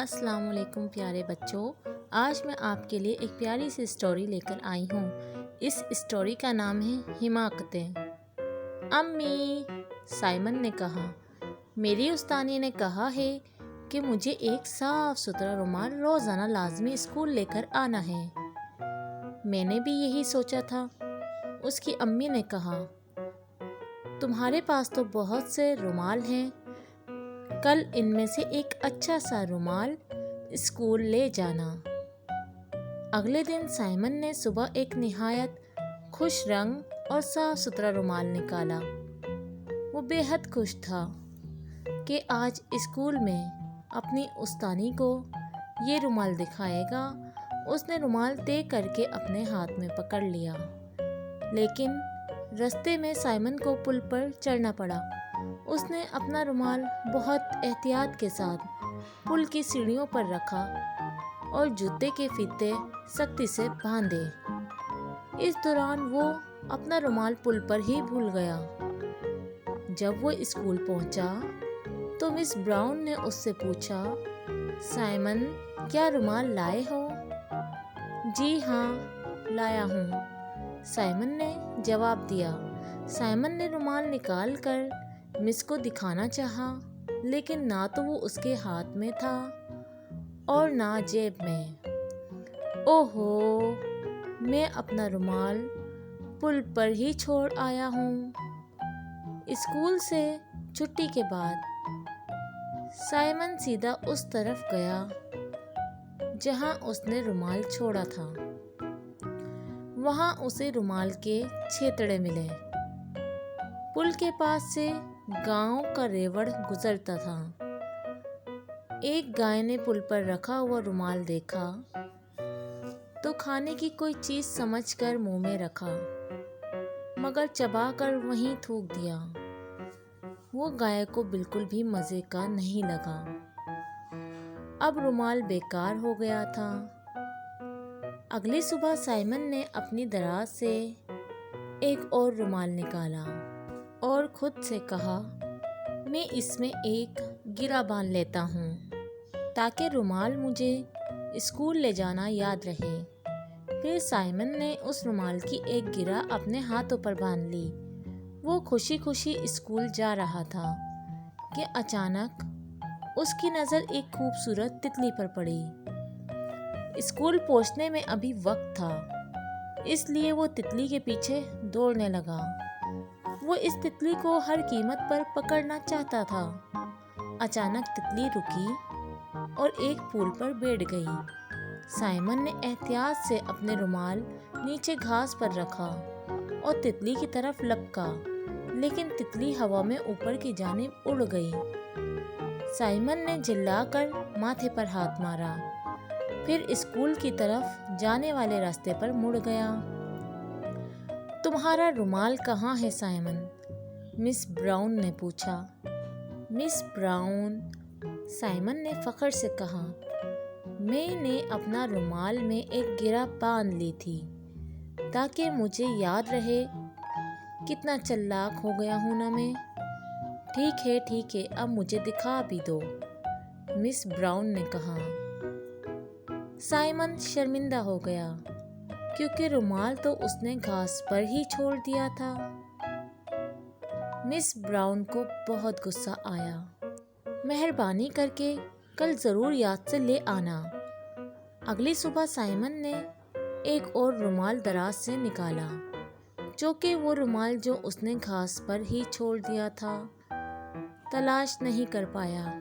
السلام علیکم پیارے بچوں، آج میں آپ کے لیے ایک پیاری سی اسٹوری لے کر آئی ہوں۔ اس اسٹوری کا نام ہے حماقتیں۔ امی، سائمن نے کہا، میری استانی نے کہا ہے کہ مجھے ایک صاف ستھرا رومال روزانہ لازمی اسکول لے کر آنا ہے۔ میں نے بھی یہی سوچا تھا، اس کی امی نے کہا۔ تمہارے پاس تو بہت سے رومال ہیں، کل ان میں سے ایک اچھا سا رومال اسکول لے جانا۔ اگلے دن سائمن نے صبح ایک نہایت خوش رنگ اور صاف ستھرا رومال نکالا۔ وہ بے حد خوش تھا کہ آج اسکول میں اپنی استانی کو یہ رومال دکھائے گا۔ اس نے رومال طے کر کے اپنے ہاتھ میں پکڑ لیا، لیکن رستے میں سائمن کو پل پر چڑھنا پڑا۔ اس نے اپنا رومال بہت احتیاط کے ساتھ پل کی سیڑھیوں پر رکھا اور جوتے کے فیتے سختی سے باندھے۔ اس دوران وہ اپنا رومال پل پر ہی بھول گیا۔ جب وہ اسکول پہنچا تو مس براؤن نے اس سے پوچھا، سائمن، کیا رومال لائے ہو؟ جی ہاں، لایا ہوں، سائمن نے جواب دیا۔ سائمن نے رومال نکال کر مس کو دکھانا چاہا، لیکن نہ تو وہ اس کے ہاتھ میں تھا اور نہ جیب میں۔ اوہو، میں اپنا رومال پل پر ہی چھوڑ آیا ہوں۔ اسکول سے چھٹی کے بعد سائمن سیدھا اس طرف گیا جہاں اس نے رومال چھوڑا تھا۔ وہاں اسے رومال کے چھیتڑے ملے۔ پل کے پاس سے گاؤں کا ریوڑ گزرتا تھا۔ ایک گائے نے پل پر رکھا ہوا رومال دیکھا تو کھانے کی کوئی چیز سمجھ کر منہ میں رکھا، مگر چبا کر وہیں تھوک دیا۔ وہ گائے کو بالکل بھی مزے کا نہیں لگا۔ اب رومال بیکار ہو گیا تھا۔ اگلی صبح سائمن نے اپنی دراز سے ایک اور رومال نکالا اور خود سے کہا، میں اس میں ایک گرہ باندھ لیتا ہوں تاکہ رومال مجھے اسکول لے جانا یاد رہے۔ پھر سائمن نے اس رومال کی ایک گرہ اپنے ہاتھوں پر باندھ لی۔ وہ خوشی خوشی اسکول جا رہا تھا کہ اچانک اس کی نظر ایک خوبصورت تتلی پر پڑی۔ اسکول پہنچنے میں ابھی وقت تھا، اس لیے وہ تتلی کے پیچھے دوڑنے لگا۔ وہ اس تتلی کو ہر قیمت پر پکڑنا چاہتا تھا۔ اچانک تتلی رکی اور ایک پھول پر بیٹھ گئی۔ سائمن نے احتیاط سے اپنے رومال نیچے گھاس پر رکھا اور تتلی کی طرف لپکا، لیکن تتلی ہوا میں اوپر کی جانب اڑ گئی۔ سائمن نے چلا کر ماتھے پر ہاتھ مارا، پھر اسکول کی طرف جانے والے راستے پر مڑ گیا۔ تمہارا رومال کہاں ہے سائمن؟ مس براؤن نے پوچھا۔ مس براؤن، سائمن نے فخر سے کہا، میں نے اپنا رومال میں ایک گرہ باندھ لی تھی تاکہ مجھے یاد رہے۔ کتنا چالاک ہو گیا ہوں نا میں۔ ٹھیک ہے، اب مجھے دکھا بھی دو، مس براؤن نے کہا۔ سائمن شرمندہ ہو گیا کیونکہ رومال تو اس نے گھاس پر ہی چھوڑ دیا تھا۔ مس براؤن کو بہت غصہ آیا۔ مہربانی کر کے کل ضرور یاد سے لے آنا۔ اگلی صبح سائمن نے ایک اور رومال دراز سے نکالا، چونکہ وہ رومال جو اس نے گھاس پر ہی چھوڑ دیا تھا تلاش نہیں کر پایا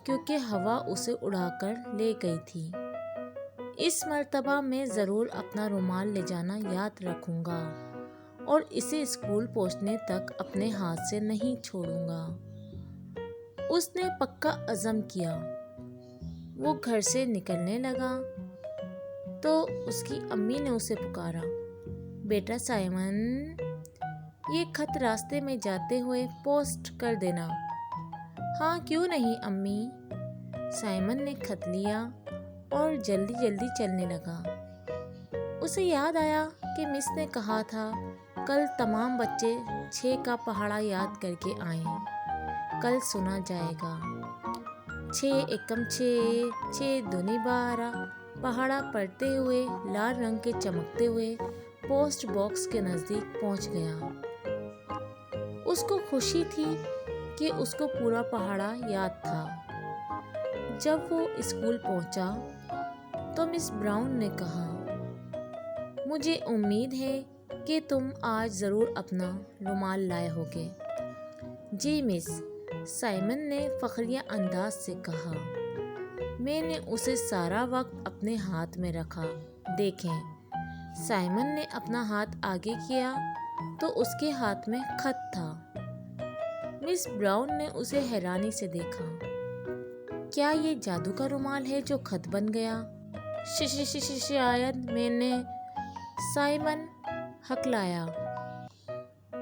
کیونکہ ہوا اسے اڑا کر لے گئی تھی۔ اس مرتبہ میں ضرور اپنا رومال لے جانا یاد رکھوں گا اور اسے اسکول پہنچنے تک اپنے ہاتھ سے نہیں چھوڑوں گا۔ اس نے پکا عزم کیا۔ وہ گھر سے نکلنے لگا تو اس کی امی نے اسے پکارا، بیٹا سائمن، یہ خط راستے میں جاتے ہوئے پوسٹ کر دینا۔ ہاں، کیوں نہیں امی۔ سائمن نے خط لیا اور جلدی جلدی چلنے لگا۔ اسے یاد آیا کہ مس نے کہا تھا کل تمام بچے 6 کا پہاڑا یاد کر کے آئیں، کل سنا جائے گا۔ छः एकम छः, छः दूनी 12। पहाड़ा पड़ते हुए लाल रंग के चमकते हुए पोस्ट बॉक्स के नज़दीक पहुंच गया। उसको खुशी थी कि उसको पूरा पहाड़ा याद था। जब वो स्कूल पहुंचा तो मिस ब्राउन ने कहा, मुझे उम्मीद है कि तुम आज ज़रूर अपना रुमाल लाए होगे। जी मिस, साइमन ने फखरिया अंदाज से कहा। मैंने उसे सारा वक्त अपने हाथ में रखा। देखें। साइमन ने अपना हाथ आगे किया तो उसके हाथ में खत था। मिस ब्राउन ने उसे हैरानी से देखा। क्या ये जादू का रुमाल है जो खत बन गया? शायद मैंने, साइमन हकलाया।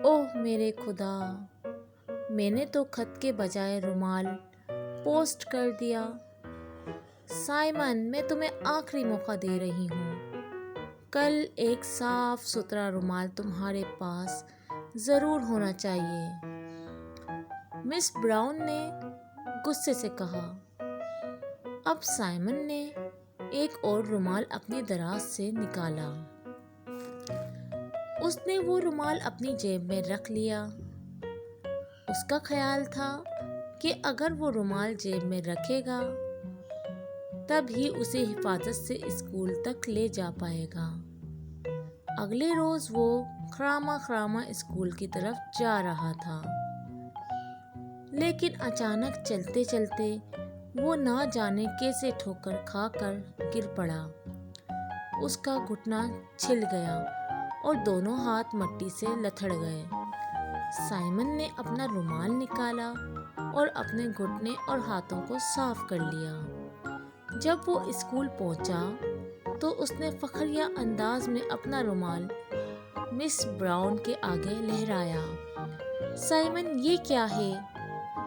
ओह मेरे खुदा, मैंने तो खत के बजाय रुमाल पोस्ट कर दिया। साइमन, मैं तुम्हें आखिरी मौका दे रही हूँ। कल एक साफ सुथरा रुमाल तुम्हारे पास ज़रूर होना चाहिए। मिस ब्राउन ने गुस्से से कहा। अब साइमन ने एक और रुमाल अपनी दराज से निकाला। उसने वो रुमाल अपनी जेब में रख लिया। उसका ख्याल था कि अगर वो रुमाल जेब में रखेगा तब ही उसे हिफाजत से स्कूल तक ले जा पाएगा। अगले रोज वो खरामा स्कूल की तरफ जा रहा था, लेकिन अचानक चलते चलते वो ना जाने कैसे ठोकर खाकर गिर पड़ा। उसका घुटना छिल गया और दोनों हाथ मिट्टी से लथड़ गए। साइमन ने अपना रुमाल निकाला और अपने घुटने और हाथों को साफ कर लिया। जब वो स्कूल पहुंचा तो उसने फखरिया अंदाज में अपना रुमाल मिस ब्राउन के आगे लहराया। साइमन, ये क्या है?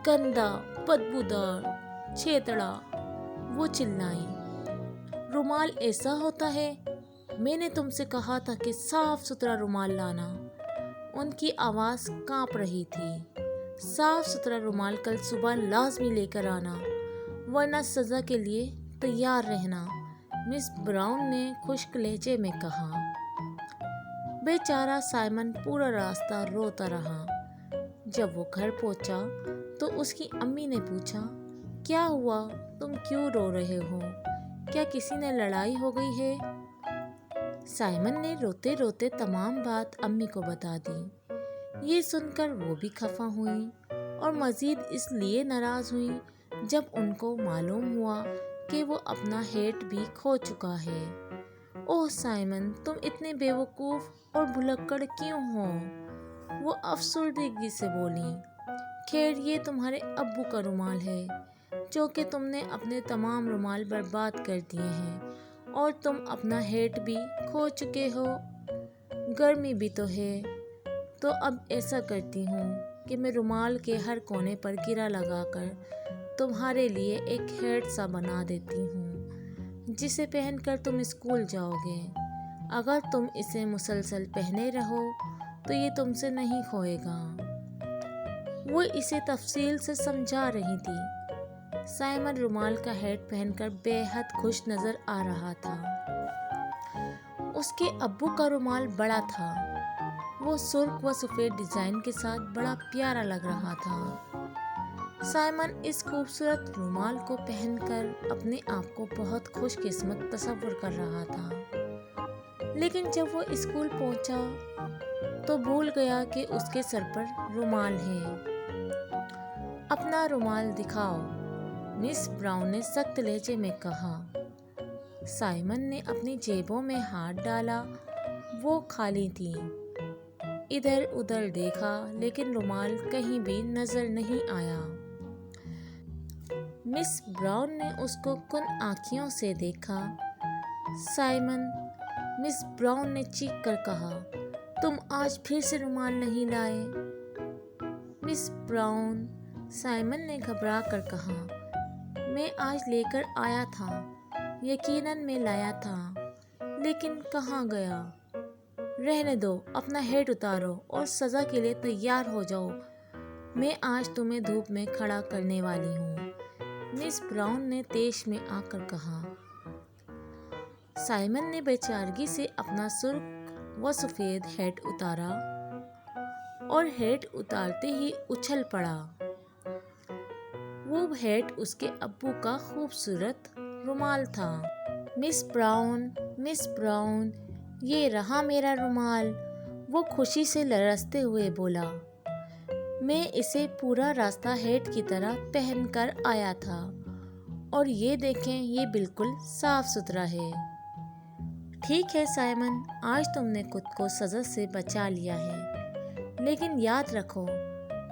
गंदा, बदबूदार, छेतड़ा, वो चिल्लाई। रुमाल ऐसा होता है? मैंने तुमसे कहा था कि साफ सुथरा रुमाल लाना। उनकी आवाज़ कांप रही थी। साफ सुथरा रुमाल कल सुबह लाजमी लेकर आना, वरना सज़ा के लिए तैयार रहना, मिस ब्राउन ने खुश्क लहजे में कहा। बेचारा साइमन पूरा रास्ता रोता रहा। जब वो घर पहुंचा तो उसकी अम्मी ने पूछा, क्या हुआ? तुम क्यों रो रहे हो? क्या किसी ने लड़ाई हो गई है? साइमन ने रोते रोते तमाम बात अम्मी को बता दी। ये सुनकर वो भी खफा हुई और मज़ीद इसलिए नाराज़ हुई जब उनको मालूम हुआ कि वो अपना हेट भी खो चुका है। ओह साइमन, तुम इतने बेवकूफ़ और भुलक्कड़ क्यों हो? वो अफसुर्दगी से बोली। खैर, ये तुम्हारे अब्बू का रुमाल है जो कि तुमने अपने तमाम रुमाल बर्बाद कर दिए हैं और तुम अपना हेट भी खो चुके हो। गर्मी भी तो है, तो अब ऐसा करती हूँ कि मैं रुमाल के हर कोने पर गिरा लगाकर तुम्हारे लिए एक हेट सा बना देती हूँ, जिसे पहनकर तुम स्कूल जाओगे। अगर तुम इसे मुसलसल पहने रहो तो ये तुमसे नहीं खोएगा। वो इसे तफसील से समझा रही थी। साइमन रुमाल का हेट पहनकर बेहद खुश नजर आ रहा था। उसके अब्बू का रुमाल बड़ा था। वो सुर्ख व सफ़ेद डिज़ाइन के साथ बड़ा प्यारा लग रहा था। साइमन इस खूबसूरत रुमाल को पहनकर अपने आप को बहुत खुशकिस्मत तस्वुर कर रहा था। लेकिन जब वो स्कूल पहुंचा तो भूल गया कि उसके सर पर रुमाल है। अपना रुमाल दिखाओ, मिस ब्राउन ने सख्त लहजे में कहा। साइमन ने अपनी जेबों में हाथ डाला, वो खाली थी। इधर उधर देखा लेकिन रुमाल कहीं भी नजर नहीं आया। मिस ब्राउन ने उसको कुन आँखियों से देखा। साइमन, मिस ब्राउन ने चीख कर कहा, तुम आज फिर से रुमाल नहीं लाए? मिस ब्राउन, साइमन ने घबरा कर कहा, मैं आज लेकर आया था, यकीनन मैं लाया था, लेकिन कहाँ गया? रहने दो, अपना हेट उतारो और सज़ा के लिए तैयार हो जाओ। मैं आज तुम्हें धूप में खड़ा करने वाली हूँ। मिस ब्राउन ने तेज में आकर कहा। साइमन ने बेचारगी से अपना सुर्ख व सफ़ेद हैट उतारा और हैट उतारते ही उछल पड़ा। वो हैट उसके अब्बू का खूबसूरत रुमाल था। मिस ब्राउन, ये रहा मेरा रुमाल, वो खुशी से लरसते हुए बोला। मैं इसे पूरा रास्ता हैट की तरह पहन कर आया था और ये देखें, ये बिल्कुल साफ सुथरा है। ठीक है साइमन, आज तुमने खुद को सज़ा से बचा लिया है, लेकिन याद रखो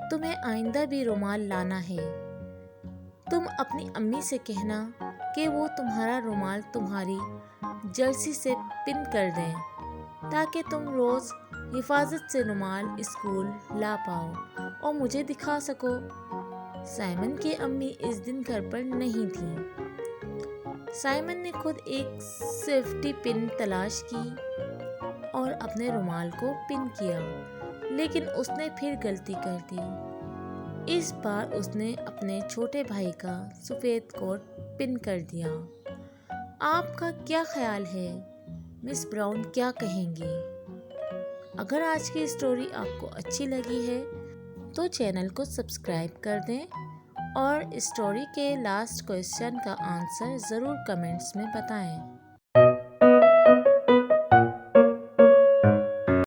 तुम्हें आइंदा भी रुमाल लाना है। तुम अपनी अम्मी से कहना कि वो तुम्हारा रुमाल तुम्हारी जर्सी से पिन कर दें, ताकि तुम रोज़ हिफाजत से रुमाल स्कूल ला पाओ और मुझे दिखा सको। साइमन की अम्मी इस दिन घर पर नहीं थी। साइमन ने खुद एक सेफ्टी पिन तलाश की और अपने रुमाल को पिन किया, लेकिन उसने फिर गलती कर दी। इस बार उसने अपने छोटे भाई का सफ़ेद कोट पिन कर दिया। आपका क्या ख्याल है, मिस ब्राउन क्या कहेंगी? अगर आज की स्टोरी आपको अच्छी लगी है तो चैनल को सब्सक्राइब कर दें और स्टोरी के लास्ट क्वेश्चन का आंसर ज़रूर कमेंट्स में बताएं।